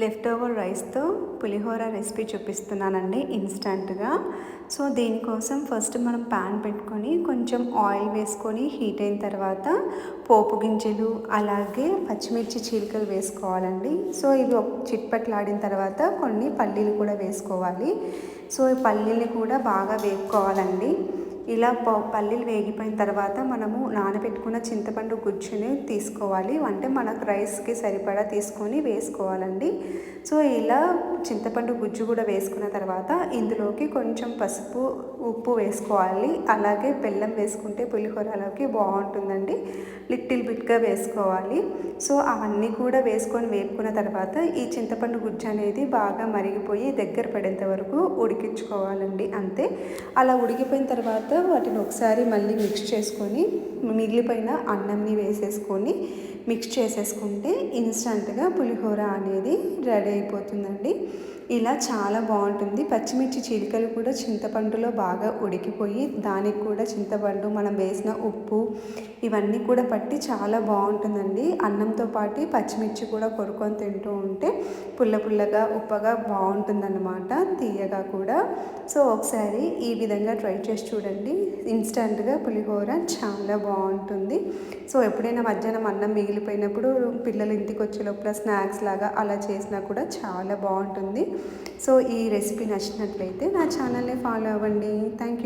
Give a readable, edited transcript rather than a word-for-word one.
Left over రైస్తో పులిహోర recipe చూపిస్తున్నానండి ఇన్స్టంట్గా. So దీనికోసం ఫస్ట్ మనం ప్యాన్ పెట్టుకొని కొంచెం ఆయిల్ వేసుకొని హీట్ అయిన తర్వాత పోపు గింజలు అలాగే పచ్చిమిర్చి చీలికలు వేసుకోవాలండి. సో ఇవి చిట్పట్లాడిన తర్వాత కొన్ని పల్లీలు కూడా వేసుకోవాలి. సో ఈ పల్లీలు కూడా బాగా వేపుకోవాలండి. ఇలా పల్లీలు వేగిపోయిన తర్వాత మనము నానబెట్టుకున్న చింతపండు గుజ్జుని తీసుకోవాలి. అంటే మనకు రైస్కి సరిపడా తీసుకొని వేసుకోవాలండి. సో ఇలా చింతపండు గుజ్జు కూడా వేసుకున్న తర్వాత ఇందులోకి కొంచెం పసుపు ఉప్పు వేసుకోవాలి. అలాగే బెల్లం వేసుకుంటే పులిహోరలోకి బాగుంటుందండి. లిటిల్ బిట్గా వేసుకోవాలి. సో అవన్నీ కూడా వేసుకొని వేపుకున్న తర్వాత ఈ చింతపండు గుజ్జు అనేది బాగా మరిగిపోయి దగ్గర పడేంత వరకు ఉడికించుకోవాలండి. అంతే. అలా ఉడికిపోయిన తర్వాత వాటిని ఒకసారి మళ్ళీ మిక్స్ చేసుకొని మిగిలిపోయిన అన్నంని వేసేసుకొని మిక్స్ చేసేసుకుంటే ఇన్స్టంట్గా పులిహోర అనేది రెడీ అయిపోతుందండి. ఇలా చాలా బాగుంటుంది. పచ్చిమిర్చి చీలికలు కూడా చింతపండులో బాగా ఉడికిపోయి దానికి కూడా చింతపండు మనం వేసిన ఉప్పు ఇవన్నీ కూడా పట్టి చాలా బాగుంటుందండి. అన్నంతో పాటు పచ్చిమిర్చి కూడా కొరుకొని తింటూ ఉంటే పుల్ల పుల్లగా ఉప్పగా బాగుంటుందన్నమాట, తీయగా కూడా. సో ఒకసారి ఈ విధంగా ట్రై చేసి చూడండి. ఇన్స్టంట్గా పులిహోర చాలా బాగుంటుంది. సో ఎప్పుడైనా మధ్యాహ్నం అన్నం మిగిలిపోయినప్పుడు పిల్లలు ఇంటికి వచ్చే లోపల స్నాక్స్ లాగా అలా చేసినా కూడా చాలా బాగుంటుంది. సో ఈ రెసిపీ నచ్చినట్లయితే నా ఛానల్ని ఫాలో అవ్వండి. Thank you.